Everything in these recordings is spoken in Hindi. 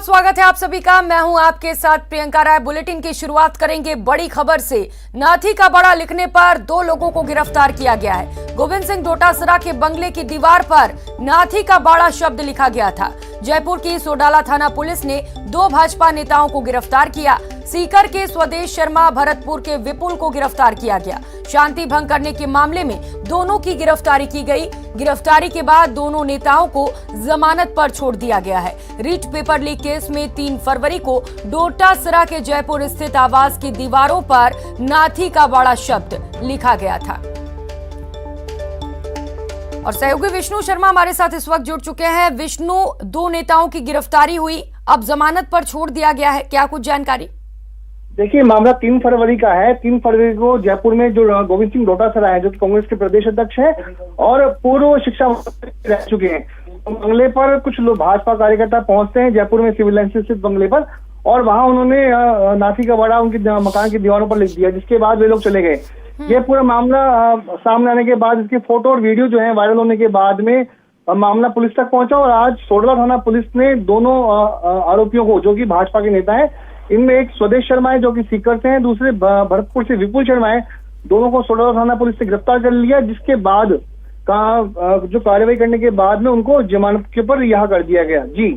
स्वागत है आप सभी का। मैं हूं आपके साथ प्रियंका राय। बुलेटिन की शुरुआत करेंगे बड़ी खबर से। नाथी का बड़ा लिखने पर 2 लोगों को गिरफ्तार किया गया है। गोविंद सिंह डोटासरा के बंगले की दीवार पर नाथी का बड़ा शब्द लिखा गया था। जयपुर की सोडाला थाना पुलिस ने 2 भाजपा नेताओं को गिरफ्तार किया। सीकर के स्वदेश शर्मा, भरतपुर के विपुल को गिरफ्तार किया गया। शांति भंग करने के मामले में दोनों की गिरफ्तारी की गई। गिरफ्तारी के बाद दोनों नेताओं को जमानत पर छोड़ दिया गया है। रीट पेपर लीक केस में 3 फरवरी को डोटासरा के जयपुर स्थित आवास की दीवारों पर नाथी का बड़ा शब्द लिखा गया था। और सहयोगी विष्णु शर्मा हमारे साथ इस वक्त जुड़ चुके हैं। विष्णु, 2 नेताओं की गिरफ्तारी हुई, अब जमानत पर छोड़ दिया गया है, क्या कुछ जानकारी? देखिए, मामला 3 फरवरी का है। 3 फरवरी को जयपुर में जो गोविंद सिंह डोटासरा है, जो कि कांग्रेस के प्रदेश अध्यक्ष है और पूर्व शिक्षा मंत्री रह चुके हैं, बंगले पर कुछ लोग भाजपा कार्यकर्ता पहुंचते हैं जयपुर में सिविल लाइन स्थित बंगले पर, और वहां उन्होंने नाथी का बड़ा उनकी मकान की दीवारों पर लिख दिया, जिसके बाद वे लोग चले गए। ये पूरा मामला सामने आने के बाद इसके फोटो और वीडियो जो है वायरल होने के बाद में मामला पुलिस तक पहुंचा और आज सोडला थाना पुलिस ने दोनों आरोपियों को, जो कि भाजपा के नेता है, इनमें एक स्वदेश शर्मा है जो कि सीकर से हैं, दूसरे भरतपुर से विपुल शर्मा है, दोनों को सोडला थाना पुलिस ने गिरफ्तार कर लिया। जिसके बाद जो कार्रवाई करने के बाद में उनको जमानत के ऊपर रिहा कर दिया गया। जी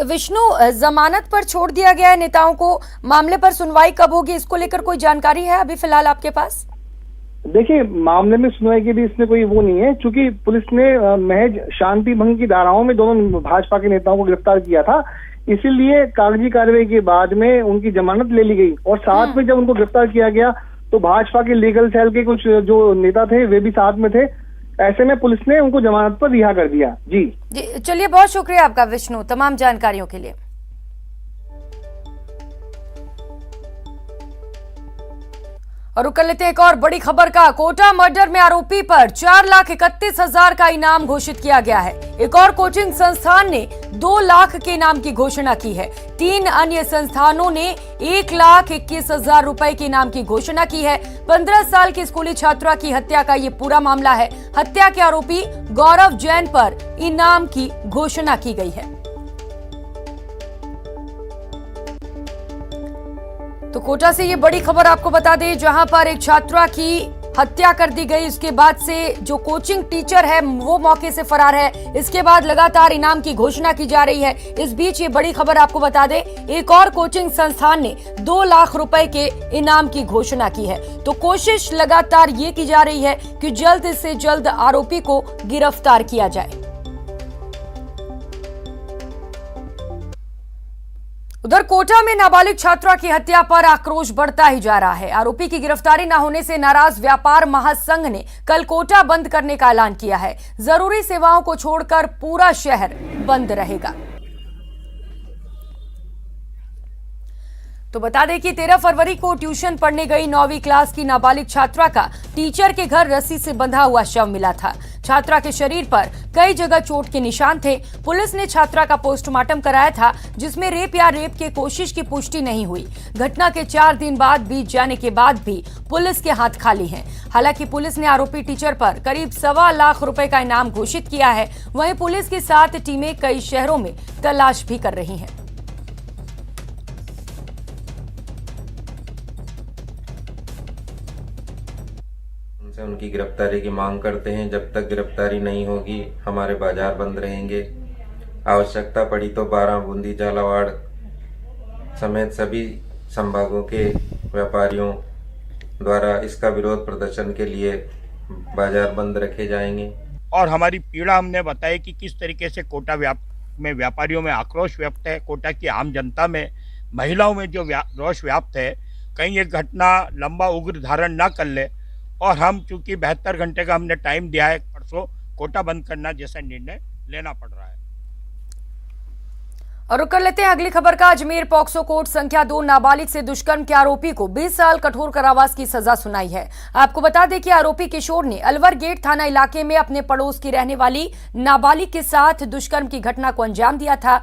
विष्णु, जमानत पर छोड़ दिया गया है नेताओं को। मामले पर सुनवाई कब होगी, इसको लेकर कोई जानकारी है अभी फिलहाल आपके पास? देखिए, मामले में सुनवाई के भी इसमें कोई वो नहीं है, क्योंकि पुलिस ने महज शांति भंग की धाराओं में दोनों भाजपा के नेताओं को गिरफ्तार किया था, इसीलिए कागजी कार्रवाई के बाद में उनकी जमानत ले ली गई। और साथ में जब उनको गिरफ्तार किया गया तो भाजपा के लीगल सेल के कुछ जो नेता थे वे भी साथ में थे। ऐसे में पुलिस ने उनको जमानत पर रिहा कर दिया। जी चलिए, बहुत शुक्रिया आपका विष्णु तमाम जानकारियों के लिए। और रुक कर लेते हैं एक और बड़ी खबर का। कोटा मर्डर में आरोपी पर 4,31,000 का इनाम घोषित किया गया है। एक और कोचिंग संस्थान ने 2 लाख के इनाम की घोषणा की है। 3 अन्य संस्थानों ने 1,21,000 रुपए के इनाम की घोषणा की है। 15 साल की स्कूली छात्रा की हत्या का ये पूरा मामला है। हत्या के आरोपी गौरव जैन पर इनाम की घोषणा की गई है। तो कोटा से ये बड़ी खबर आपको बता दें, जहां पर एक छात्रा की हत्या कर दी गई। उसके बाद से जो कोचिंग टीचर है वो मौके से फरार है। इसके बाद लगातार इनाम की घोषणा की जा रही है। इस बीच ये बड़ी खबर आपको बता दें, एक और कोचिंग संस्थान ने 2 लाख रुपए के इनाम की घोषणा की है। तो कोशिश लगातार ये की जा रही है कि जल्द से जल्द आरोपी को गिरफ्तार किया जाए। उधर कोटा में नाबालिग छात्रा की हत्या पर आक्रोश बढ़ता ही जा रहा है। आरोपी की गिरफ्तारी न होने से नाराज व्यापार महासंघ ने कल कोटा बंद करने का ऐलान किया है। जरूरी सेवाओं को छोड़कर पूरा शहर बंद रहेगा। तो बता दें कि 13 फरवरी को ट्यूशन पढ़ने गई 9वीं क्लास की नाबालिग छात्रा का टीचर के घर रस्सी से बंधा हुआ शव मिला था। छात्रा के शरीर पर कई जगह चोट के निशान थे। पुलिस ने छात्रा का पोस्टमार्टम कराया था, जिसमें रेप या रेप की कोशिश की पुष्टि नहीं हुई। घटना के 4 दिन बाद बीत जाने के बाद भी पुलिस के हाथ खाली हैं। हालांकि पुलिस ने आरोपी टीचर पर करीब 1.25 लाख रुपए का इनाम घोषित किया है। वहीं पुलिस के साथ टीमें कई शहरों में तलाश भी कर रही हैं। उनकी गिरफ्तारी की मांग करते हैं। जब तक गिरफ्तारी नहीं होगी हमारे बाजार बंद रहेंगे। आवश्यकता पड़ी तो 12 बूंदी झालावाड़ समेत सभी संभागों के व्यापारियों द्वारा इसका विरोध प्रदर्शन के लिए बाजार बंद रखे जाएंगे। और हमारी पीड़ा हमने बताई कि किस तरीके से कोटा में व्यापारियों में आक्रोश व्यक्त है, कोटा की आम जनता में, महिलाओं में जो रोष व्याप्त है। कहीं ये घटना लंबा उग्र धारण ना कर ले और हम चूंकि 72 घंटे का हमने टाइम दिया है, परसों कोटा बंद करना जैसा निर्णय लेना पड़ रहा है। और रुक कर लेते हैं अगली खबर का। अजमेर पॉक्सो कोर्ट संख्या 2 नाबालिग से दुष्कर्म के आरोपी को 20 साल कठोर कारावास की सजा सुनाई है। आपको बता दें कि आरोपी किशोर ने अलवर गेट थाना इलाके में अपने पड़ोस की रहने वाली नाबालिग के साथ दुष्कर्म की घटना को अंजाम दिया था।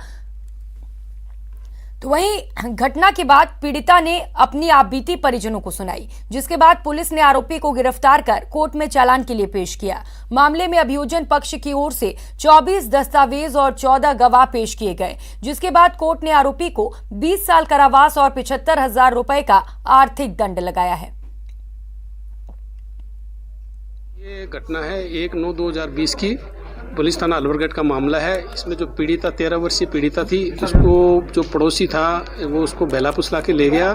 तो वहीं घटना के बाद पीड़िता ने अपनी आपबीती परिजनों को सुनाई, जिसके बाद पुलिस ने आरोपी को गिरफ्तार कर कोर्ट में चालान के लिए पेश किया। मामले में अभियोजन पक्ष की ओर से 24 दस्तावेज और 14 गवाह पेश किए गए, जिसके बाद कोर्ट ने आरोपी को 20 साल कारावास और 75,000 रुपए का आर्थिक दंड लगाया है। ये घटना है 1/9/2020 की पुलिस थाना अलवरगढ़ का मामला है। इसमें जो पीड़िता 13 वर्षीय पीड़िता थी, उसको जो पड़ोसी था वो उसको बेला फुसला के ले गया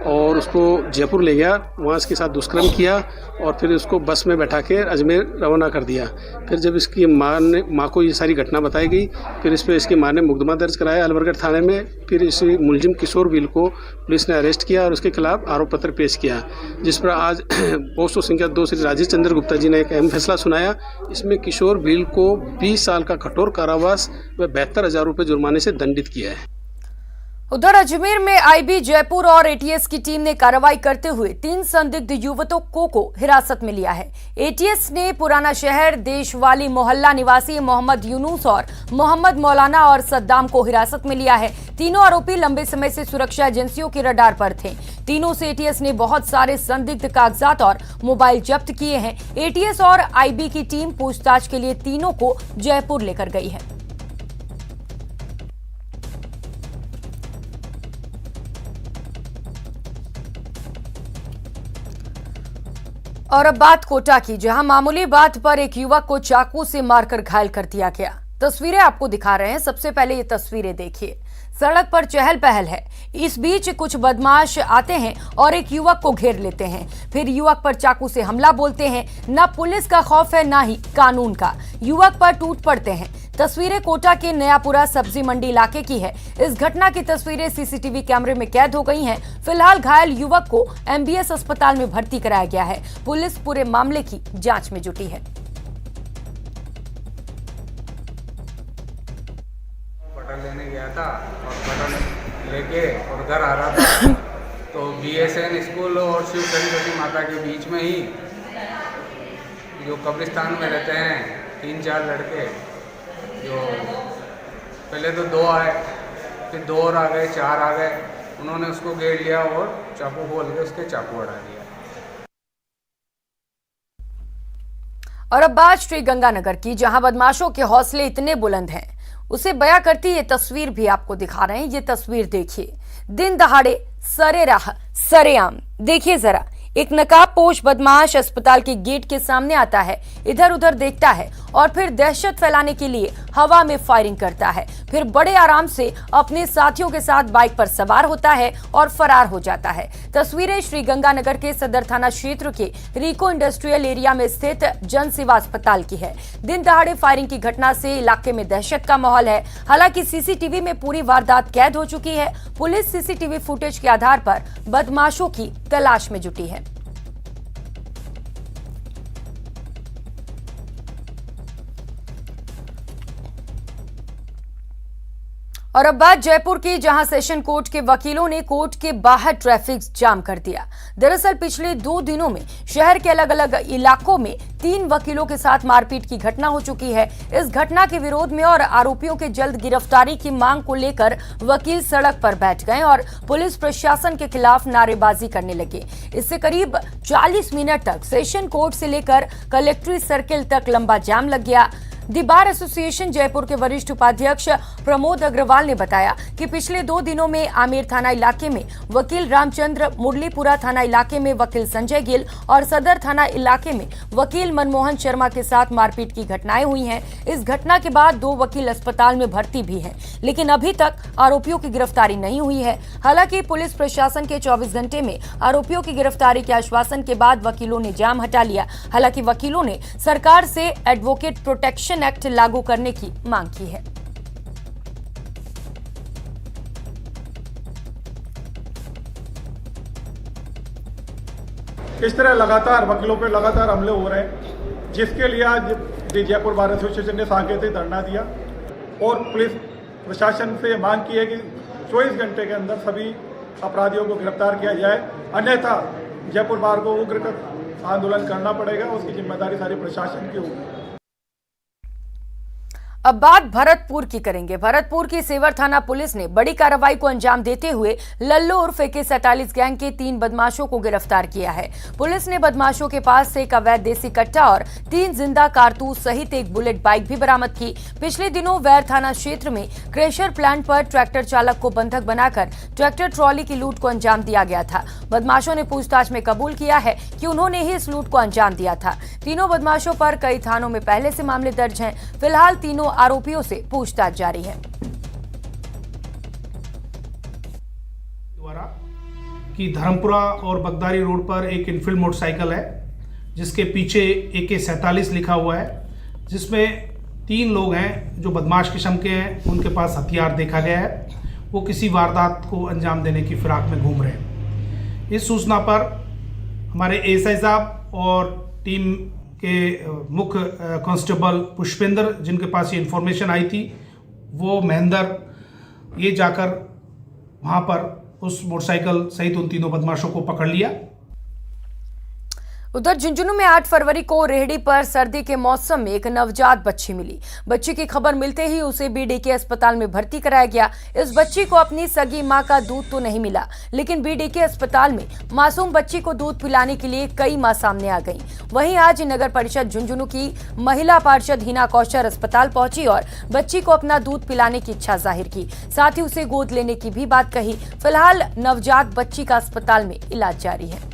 और उसको जयपुर ले गया, वहाँ इसके साथ दुष्कर्म किया और फिर उसको बस में बैठा के अजमेर रवाना कर दिया। फिर जब इसकी माँ को ये सारी घटना बताई गई, फिर इस पर इसकी माँ ने मुकदमा दर्ज कराया अलवरगढ़ थाने में। फिर इस मुलजिम किशोर बिल को पुलिस ने अरेस्ट किया और उसके खिलाफ आरोप पत्र पेश किया, जिस पर आज पोस्टो संख्या 2 श्री राजेश चंद्र गुप्ता जी ने एक अहम फैसला सुनाया। इसमें किशोर बिल को 20 साल का कठोर कारावास व 72,000 रुपये जुर्माने से दंडित किया है। उधर अजमेर में आईबी जयपुर और एटीएस की टीम ने कार्रवाई करते हुए 3 संदिग्ध युवकों को हिरासत में लिया है। एटीएस ने पुराना शहर देशवाली मोहल्ला निवासी मोहम्मद यूनुस और मोहम्मद मौलाना और सद्दाम को हिरासत में लिया है। तीनों आरोपी लंबे समय से सुरक्षा एजेंसियों के रडार पर थे। तीनों से एटीएस ने बहुत सारे संदिग्ध कागजात और मोबाइल जब्त किए हैं। एटीएस और आईबी की टीम पूछताछ के लिए तीनों को जयपुर लेकर गई है। और अब बात कोटा की, जहां मामूली बात पर एक युवक को चाकू से मारकर घायल कर दिया गया। तस्वीरें आपको दिखा रहे हैं। सबसे पहले ये तस्वीरें देखिए। सड़क पर चहल पहल है। इस बीच कुछ बदमाश आते हैं और एक युवक को घेर लेते हैं, फिर युवक पर चाकू से हमला बोलते हैं। न पुलिस का खौफ है न ही कानून का। युवक पर टूट पड़ते हैं। तस्वीरें कोटा के नयापुरा सब्जी मंडी इलाके की है। इस घटना की तस्वीरें सीसीटीवी कैमरे में कैद हो गई हैं। फिलहाल घायल युवक को एमबीएस अस्पताल में भर्ती कराया गया है। पुलिस पूरे मामले की जांच में जुटी है। बटन लेने गया था और बटन लेके और घर आ रहा था तो बीएसएन स्कूल और शिव सरस्वती माता के बीच में ही जो कब्रिस्तान में रहते हैं 3-4 लड़के, जो पहले तो 2 आए, फिर 2 और आ गए, 4 आ गए। उन्होंने उसको घेर लिया और चाकू खोल के उसके चाकू हटा दिया। और अब बात श्री गंगानगर की, जहां बदमाशों के हौसले इतने बुलंद हैं, उसे बयां करती ये तस्वीर भी आपको दिखा रहे हैं। ये तस्वीर देखिए। दिन दहाड़े सरेराह सरेआम देखिए जरा, एक नकाबपोश बदमाश अस्पताल के गेट के सामने आता है, इधर उधर देखता है और फिर दहशत फैलाने के लिए हवा में फायरिंग करता है। फिर बड़े आराम से अपने साथियों के साथ बाइक पर सवार होता है और फरार हो जाता है। तस्वीरें श्री गंगानगर के सदर थाना क्षेत्र के रिको इंडस्ट्रियल एरिया में स्थित जन सेवा अस्पताल की है। दिन दहाड़े फायरिंग की घटना से इलाके में दहशत का माहौल है। हालांकि सीसीटीवी में पूरी वारदात कैद हो चुकी है। पुलिस सीसीटीवी फुटेज के आधार पर बदमाशों की तलाश में जुटी है। और अब बात जयपुर की, जहां सेशन कोर्ट के वकीलों ने कोर्ट के बाहर ट्रैफिक जाम कर दिया। दरअसल पिछले 2 दिनों में शहर के अलग अलग इलाकों में 3 वकीलों के साथ मारपीट की घटना हो चुकी है। इस घटना के विरोध में और आरोपियों के जल्द गिरफ्तारी की मांग को लेकर वकील सड़क पर बैठ गए और पुलिस प्रशासन के खिलाफ नारेबाजी करने लगे। इससे करीब 40 मिनट तक सेशन कोर्ट से लेकर कलेक्ट्रेट सर्किल तक लंबा जाम लग गया। दी बार एसोसिएशन जयपुर के वरिष्ठ उपाध्यक्ष प्रमोद अग्रवाल ने बताया कि पिछले 2 दिनों में आमेर थाना इलाके में वकील रामचंद्र, मुरलीपुरा थाना इलाके में वकील संजय गिल और सदर थाना इलाके में वकील मनमोहन शर्मा के साथ मारपीट की घटनाएं हुई हैं। इस घटना के बाद 2 वकील अस्पताल में भर्ती भी हैं, लेकिन अभी तक आरोपियों की गिरफ्तारी नहीं हुई है। हालांकि पुलिस प्रशासन के 24 घंटे में आरोपियों की गिरफ्तारी के आश्वासन के बाद वकीलों ने जाम हटा लिया। हालांकि वकीलों ने सरकार से एडवोकेट प्रोटेक्शन एक्ट लागू करने की मांग की है। इस तरह लगातार वकीलों पर लगातार हमले हो रहे हैं, जिसके लिए आज जयपुर बार एसोसिएशन ने सांकेतिक धरना दिया और पुलिस प्रशासन से मांग की है कि 24 घंटे के अंदर सभी अपराधियों को गिरफ्तार किया जाए, अन्यथा जयपुर बार को उग्र आंदोलन करना पड़ेगा। उसकी जिम्मेदारी सारी प्रशासन की होगी। अब बात भरतपुर की करेंगे। भरतपुर की सेवर थाना पुलिस ने बड़ी कार्रवाई को अंजाम देते हुए लल्लू उर्फ AK-47 गैंग के 3 बदमाशों को गिरफ्तार किया है। पुलिस ने बदमाशों के पास से एक अवैध देसी कट्टा और 3 जिंदा कारतूस सहित एक बुलेट बाइक भी बरामद की। पिछले दिनों वैर थाना क्षेत्र में क्रेशर प्लांट पर ट्रैक्टर चालक को बंधक बनाकर ट्रैक्टर ट्रॉली की लूट को अंजाम दिया गया था। बदमाशों ने पूछताछ में कबूल किया है कि उन्होंने ही इस लूट को अंजाम दिया था। तीनों बदमाशों पर कई थानों में पहले से मामले दर्ज हैं। फिलहाल तीनों आरोपियों से पूछताछ जारी है। द्वारा कि धर्मपुरा और बगदारी रोड पर एक इनफील्ड मोटरसाइकिल है जिसके पीछे AK-47 लिखा हुआ है, जिसमें 3 लोग हैं जो बदमाश किस्म के हैं। उनके पास हथियार देखा गया है, वो किसी वारदात को अंजाम देने की फिराक में घूम रहे हैं। इस सूचना पर हमारे ASI साहब और टीम के मुख्य कांस्टेबल पुष्पेंद्र, जिनके पास ये इन्फॉर्मेशन आई थी, वो महेंद्र ये जाकर वहाँ पर उस मोटरसाइकिल सहित उन तीनों बदमाशों को पकड़ लिया। उधर झुंझुनू में 8 फरवरी को रेहड़ी पर सर्दी के मौसम में एक नवजात बच्ची मिली। बच्ची की खबर मिलते ही उसे BDK अस्पताल में भर्ती कराया गया। इस बच्ची को अपनी सगी मां का दूध तो नहीं मिला, लेकिन BDK अस्पताल में मासूम बच्ची को दूध पिलाने के लिए कई मां सामने आ गईं। वहीं आज नगर परिषद झुंझुनू की महिला पार्षद हिना कौशर अस्पताल पहुंची और बच्ची को अपना दूध पिलाने की इच्छा जाहिर की, साथ ही उसे गोद लेने की भी बात कही। फिलहाल नवजात बच्ची का अस्पताल में इलाज जारी है।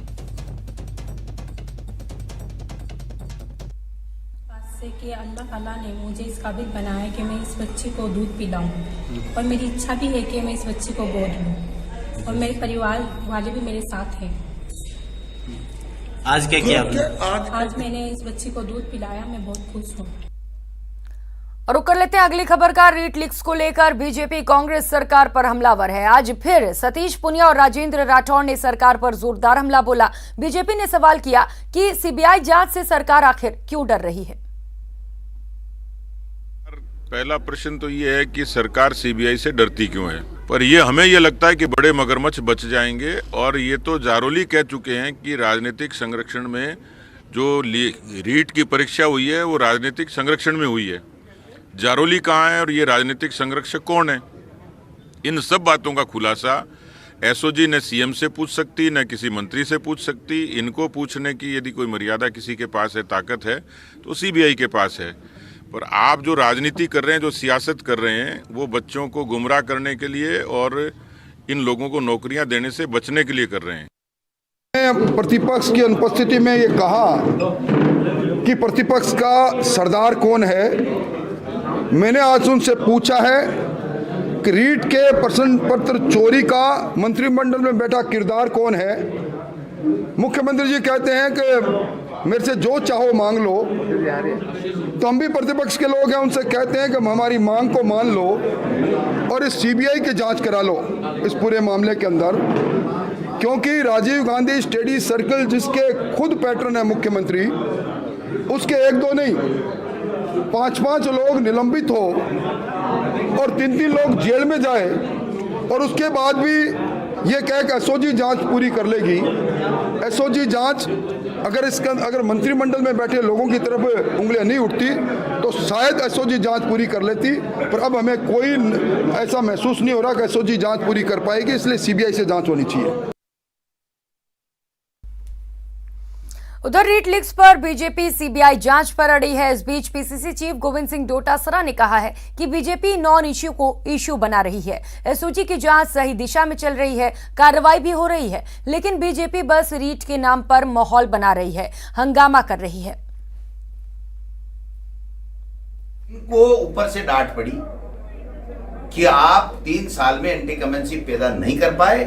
कि अल्लाह ताला ने मुझे इस काबिल बनाया कि मैं इस बच्ची को दूध पिलाऊं और मेरी इच्छा भी है कि मैं इस बच्ची को गोद लूं और मेरे परिवार वाले भी मेरे साथ हैं। आज क्या किया आपने? आज मैंने इस बच्ची को दूध पिलाया, मैं बहुत खुश हूँ। और रुक कर लेते हैं अगली खबर का। रीट लीक्स को लेकर बीजेपी कांग्रेस सरकार पर हमलावर है। आज फिर सतीश पुनिया और राजेंद्र राठौड़ ने सरकार पर जोरदार हमला बोला। बीजेपी ने सवाल किया कि CBI जांच से सरकार आखिर क्यों डर रही है। पहला प्रश्न तो ये है कि सरकार CBI से डरती क्यों है, पर ये हमें ये लगता है कि बड़े मगरमच्छ बच जाएंगे। और ये तो जारोली कह चुके हैं कि राजनीतिक संरक्षण में जो रीट की परीक्षा हुई है वो राजनीतिक संरक्षण में हुई है। जारोली कहाँ है और ये राजनीतिक संरक्षक कौन है? इन सब बातों का खुलासा SOG न CM से पूछ सकती, न किसी मंत्री से पूछ सकती। इनको पूछने की यदि कोई मर्यादा किसी के पास है, ताकत है, तो CBI के पास है। पर आप जो राजनीति कर रहे हैं, जो सियासत कर रहे हैं, वो बच्चों को गुमराह करने के लिए और इन लोगों को नौकरियां देने से बचने के लिए कर रहे हैं। प्रतिपक्ष की अनुपस्थिति में ये कहा कि प्रतिपक्ष का सरदार कौन है। मैंने आज उनसे पूछा है कि रीट के प्रश्न पत्र चोरी का मंत्रिमंडल में बैठा किरदार कौन है। मुख्यमंत्री जी कहते हैं कि मेरे से जो चाहो मांग लो, तो हम भी प्रतिपक्ष के लोग हैं, उनसे कहते हैं कि हमारी मांग को मान लो और इस CBI की जांच करा लो इस पूरे मामले के अंदर। क्योंकि राजीव गांधी स्टडी सर्कल जिसके खुद पैटर्न है मुख्यमंत्री, उसके 1-2 नहीं 5-5 लोग निलंबित हो और 3-3 लोग जेल में जाए और उसके बाद भी ये कह कि SOG जांच पूरी कर लेगी। SOG जांच अगर मंत्रिमंडल में बैठे लोगों की तरफ उंगलियां नहीं उठती तो शायद SOG जांच पूरी कर लेती, पर अब हमें कोई ऐसा महसूस नहीं हो रहा कि SOG जांच पूरी कर पाएगी, इसलिए CBI से जांच होनी चाहिए। उधर रीट लीक्स पर बीजेपी CBI जांच पर अड़ी है। इस बीच PCC चीफ गोविंद सिंह डोटासरा ने कहा है कि बीजेपी नॉन इश्यू को इश्यू बना रही है। SOG की जांच सही दिशा में चल रही है, कार्रवाई भी हो रही है, लेकिन बीजेपी बस रीट के नाम पर माहौल बना रही है, हंगामा कर रही है। इनको ऊपर से डांट पड़ी कि आप 3 साल में एंटी कमेंसी पैदा नहीं कर पाए,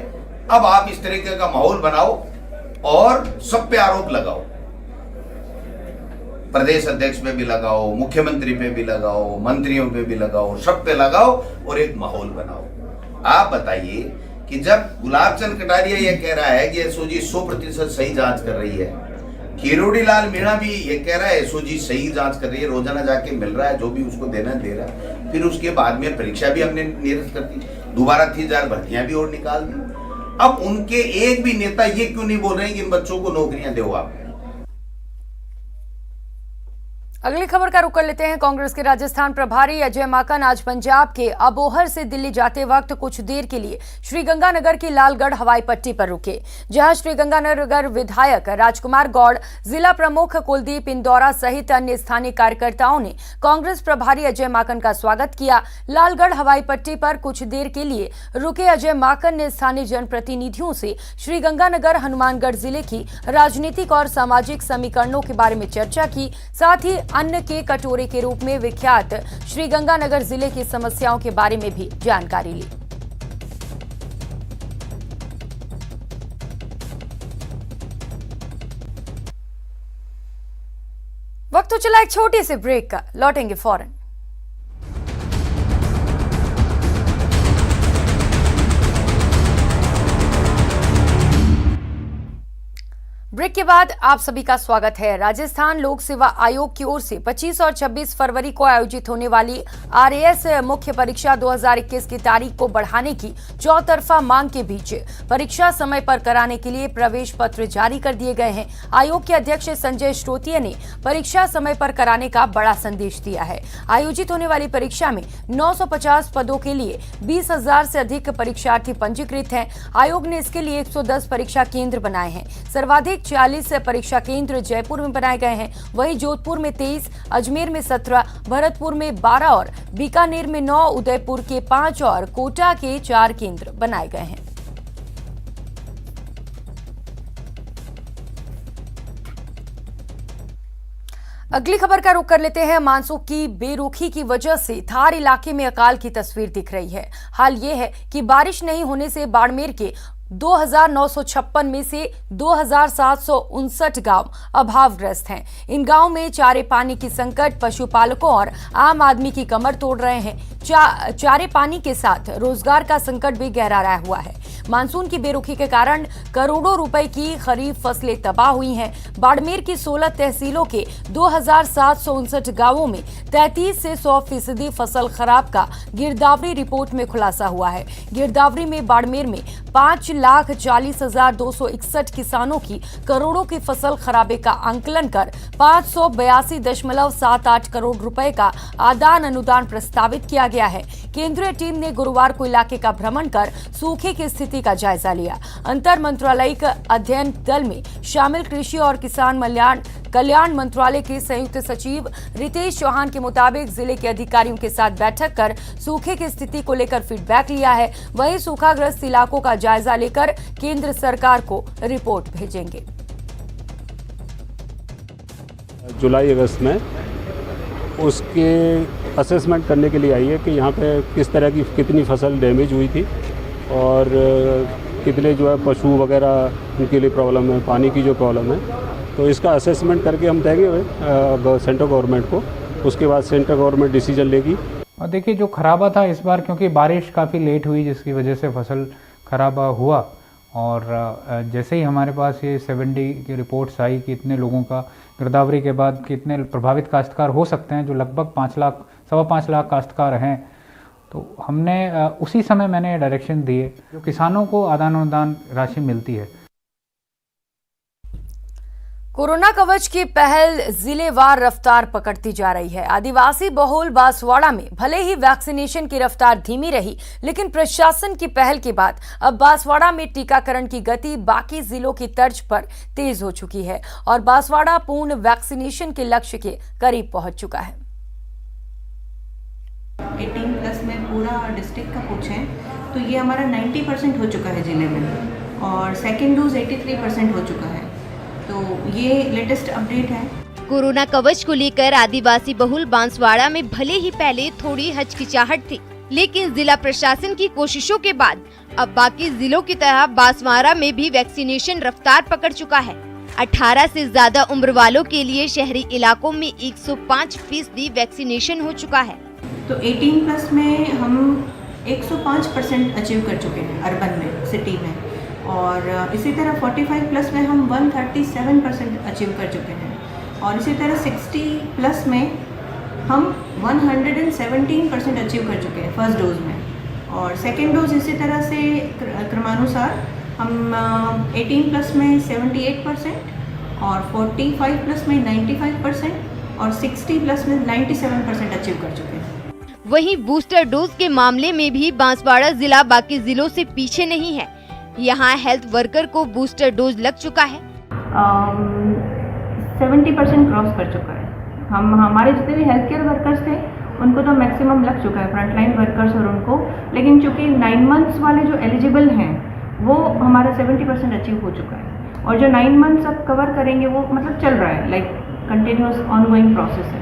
अब आप इस तरीके का माहौल बनाओ और सब पे आरोप लगाओ। प्रदेश अध्यक्ष पे भी लगाओ, मुख्यमंत्री पे भी लगाओ, मंत्रियों पे भी लगाओ, सब पे लगाओ और एक माहौल बनाओ। आप बताइए कि जब गुलाब चंद कटारिया ये कह रहा है कि SOG 100% सही जांच कर रही है, किरोड़ी लाल मीणा भी ये कह रहा है SOG सही जांच कर रही है, रोजाना जाके मिल रहा है, जो भी उसको देना दे रहा है, फिर उसके बाद में परीक्षा भी हमने निरस्त कर दी, दोबारा 30,000 भर्तियां भी और निकाल दी। अब उनके एक भी नेता ये क्यों नहीं बोल रहे हैं कि इन बच्चों को नौकरियां दो आप? अगली खबर का रुख कर लेते हैं। कांग्रेस के राजस्थान प्रभारी अजय माकन आज पंजाब के अबोहर से दिल्ली जाते वक्त कुछ देर के लिए श्रीगंगानगर की लालगढ़ हवाई पट्टी पर रुके, जहां श्रीगंगानगर विधायक राजकुमार गौड़, जिला प्रमुख कुलदीप इंदौरा सहित अन्य स्थानीय कार्यकर्ताओं ने कांग्रेस प्रभारी अजय माकन का स्वागत किया। लालगढ़ हवाई पट्टी पर कुछ देर के लिए रुके अजय माकन ने स्थानीय जनप्रतिनिधियों से श्रीगंगानगर हनुमानगढ़ जिले की राजनीतिक और सामाजिक समीकरणों के बारे में चर्चा की। साथ ही अन्न के कटोरे के रूप में विख्यात श्रीगंगानगर जिले की समस्याओं के बारे में भी जानकारी ली। वक्त तो चला एक छोटी सी ब्रेक का, लौटेंगे फौरन। ब्रेक के बाद आप सभी का स्वागत है। राजस्थान लोक सेवा आयोग की ओर से 25 और 26 फरवरी को आयोजित होने वाली आरएएस मुख्य परीक्षा 2021 की तारीख को बढ़ाने की चौतरफा मांग के बीच परीक्षा समय पर कराने के लिए प्रवेश पत्र जारी कर दिए गए हैं। आयोग के अध्यक्ष संजय श्रोतिया ने परीक्षा समय पर कराने का बड़ा संदेश दिया है। आयोजित होने वाली परीक्षा में 950 पदों के लिए 20,000 से अधिक परीक्षार्थी पंजीकृत हैं। आयोग ने इसके लिए 110 परीक्षा केंद्र बनाए हैं। सर्वाधिक 40 परीक्षा केंद्र जयपुर में बनाए गए हैं। वहीं जोधपुर में 23, अजमेर में 17, भरतपुर में 12 और बीकानेर में 9, उदयपुर के 5 और कोटा के 4 केंद्र बनाए गए हैं। अगली खबर का रुख कर लेते हैं। मानसून की बेरुखी की वजह से थार इलाके में अकाल की तस्वीर दिख रही है। हाल ये है कि बारिश नहीं होने से बाड़मेर के 2,956 में से 2,759 गांव अभावग्रस्त हैं। इन गांवों में चारे पानी की संकट पशुपालकों और आम आदमी की कमर तोड़ रहे हैं। चारे पानी के साथ रोजगार का संकट भी गहरा रहा हुआ है। मानसून की बेरुखी के कारण करोड़ों रुपए की खरीफ फसलें तबाह हुई हैं। बाड़मेर की 16 तहसीलों के 2,759 गांवों में 33 से 100% फसल खराब का गिरदावरी रिपोर्ट में खुलासा हुआ है। गिरदावरी में बाड़मेर में 5,40,261 किसानों की करोड़ों की फसल खराबे का आंकलन कर 582.78 करोड़ रुपए का आदान अनुदान प्रस्तावित किया गया है। केंद्रीय टीम ने गुरुवार को इलाके का भ्रमण कर सूखे की स्थिति का जायजा लिया। अंतर मंत्रालयिक अध्ययन दल में शामिल कृषि और किसान कल्याण मंत्रालय के संयुक्त सचिव रितेश चौहान के मुताबिक जिले के अधिकारियों के साथ बैठक कर सूखे की स्थिति को लेकर फीडबैक लिया है। वहीं सूखाग्रस्त इलाकों का जायजा लेकर केंद्र सरकार को रिपोर्ट भेजेंगे। जुलाई अगस्त में उसके असेसमेंट करने के लिए आई है कि यहाँ पे किस तरह की कितनी फसल डैमेज हुई थी और कितने जो है पशु वगैरह उनके लिए प्रॉब्लम है, पानी की जो प्रॉब्लम है, तो इसका असेसमेंट करके हम देंगे सेंट्रल गवर्नमेंट को। उसके बाद सेंट्रल गवर्नमेंट डिसीजन लेगी। और देखिए जो खराबा था इस बार क्योंकि बारिश काफ़ी लेट हुई जिसकी वजह से फसल खराबा हुआ और जैसे ही हमारे पास ये 70 की रिपोर्ट्स आई कि इतने लोगों का गिरदावरी के बाद कितने प्रभावित काश्तकार हो सकते हैं, जो लगभग 5 लाख काश्तकार हैं, तो हमने उसी समय मैंने डायरेक्शन दिए जो किसानों को आदान अनुदान राशि मिलती है। कोरोना कवच की पहल जिलेवार रफ्तार पकड़ती जा रही है। आदिवासी बहुल बांसवाड़ा में भले ही वैक्सीनेशन की रफ्तार धीमी रही, लेकिन प्रशासन की पहल के बाद अब बांसवाड़ा में टीकाकरण की गति बाकी जिलों की तर्ज पर तेज हो चुकी है और बांसवाड़ा पूर्ण वैक्सीनेशन के लक्ष्य के करीब पहुंच चुका है। 18+ में पूरा डिस्ट्रिक्ट का पूछें तो ये हमारा 90% हो चुका है जिले में और सेकेंड डोज 83% हो चुका है। तो ये लेटेस्ट अपडेट है। कोरोना कवच को लेकर आदिवासी बहुल बांसवाड़ा में भले ही पहले थोड़ी हिचकिचाहट थी, लेकिन जिला प्रशासन की कोशिशों के बाद अब बाकी जिलों की तरह बांसवाड़ा में भी वैक्सीनेशन रफ्तार पकड़ चुका है। 18 से ज्यादा उम्र वालों के लिए शहरी इलाकों में 105% वैक्सीनेशन हो चुका है। तो 18+ में हम 105% अचीव कर चुके हैं अर्बन में, सिटी में, और इसी तरह 45+ में हम 137% अचीव कर चुके हैं और इसी तरह 60+ में हम 117% अचीव कर चुके हैं फर्स्ट डोज में और सेकेंड डोज इसी तरह से क्रमानुसार हम 18+ में 78% और 45+ में 95% और 60 प्लस में 97% अचीव कर चुके हैं। वहीं बूस्टर डोज के मामले में भी बांसवाड़ा जिला बाकी जिलों से पीछे नहीं है। यहाँ हेल्थ वर्कर को बूस्टर डोज लग चुका है। 70% क्रॉस कर चुका है। हमारे जितने भी हेल्थ केयर वर्कर्स थे उनको तो मैक्सिमम लग चुका है, फ्रंटलाइन वर्कर्स और उनको, लेकिन चूंकि 9 मंथ्स वाले जो एलिजिबल हैं वो हमारा 70% अचीव हो चुका है और जो 9 मंथ्स अब कवर करेंगे वो मतलब चल रहा है, लाइक कंटिन्यूअस ऑनगोइंग प्रोसेस है।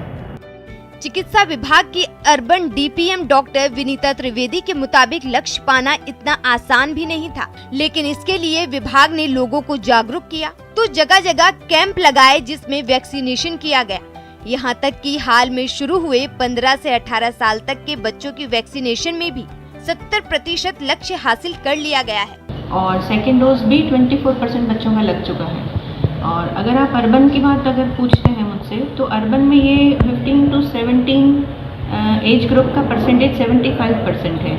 चिकित्सा विभाग की urban DPM doctor Vinita Trivedi के मुताबिक लक्ष्य पाना इतना आसान भी नहीं था, लेकिन इसके लिए विभाग ने लोगों को जागरूक किया तो जगह जगह कैंप लगाए जिसमें वैक्सीनेशन किया गया। यहाँ तक कि हाल में शुरू हुए 15 से 18 साल तक के बच्चों की वैक्सीनेशन में भी 70% लक्ष्य हासिल कर लिया गया है और सेकेंड डोज भी 24% बच्चों का लग चुका है। और अगर आप अर्बन की बात अगर पूछते हैं मुझसे तो अर्बन में ये 15 to 17 एज ग्रुप का परसेंटेज 75% है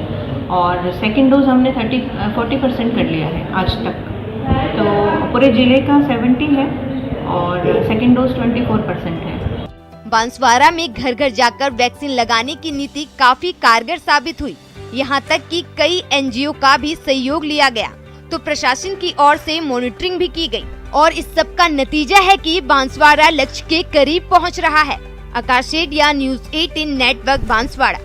और सेकेंड डोज हमने 40% कर लिया है आज तक। तो पूरे जिले का 70 है और सेकेंड डोज 24% है। बांसवाड़ा में घर घर जाकर वैक्सीन लगाने की नीति काफी कारगर साबित हुई। यहाँ तक कि कई एनजीओ का भी सहयोग लिया गया तो प्रशासन की ओर से मॉनिटरिंग भी की गई और इस सब का नतीजा है कि बांसवाड़ा लक्ष्य के करीब पहुँच रहा है। आकाश सेठिया, न्यूज़ 18 नेटवर्क, बांसवाड़ा।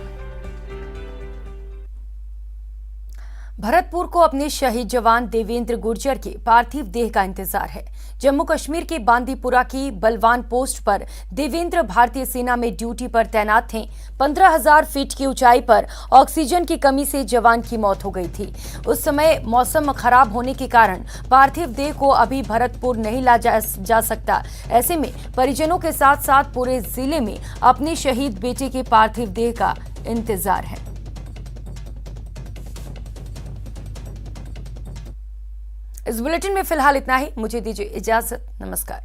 भरतपुर को अपने शहीद जवान देवेंद्र गुर्जर के पार्थिव देह का इंतजार है। जम्मू कश्मीर के बांदीपुरा की बलवान पोस्ट पर देवेंद्र भारतीय सेना में ड्यूटी पर तैनात थे। 15,000 फीट की ऊंचाई पर ऑक्सीजन की कमी से जवान की मौत हो गई थी। उस समय मौसम खराब होने के कारण पार्थिव देह को अभी भरतपुर नहीं ला जा सकता। ऐसे में परिजनों के साथ साथ पूरे जिले में अपने शहीद बेटे के पार्थिव देह का इंतजार है। इस बुलेटिन में फिलहाल इतना ही। मुझे दीजिए इजाजत। नमस्कार।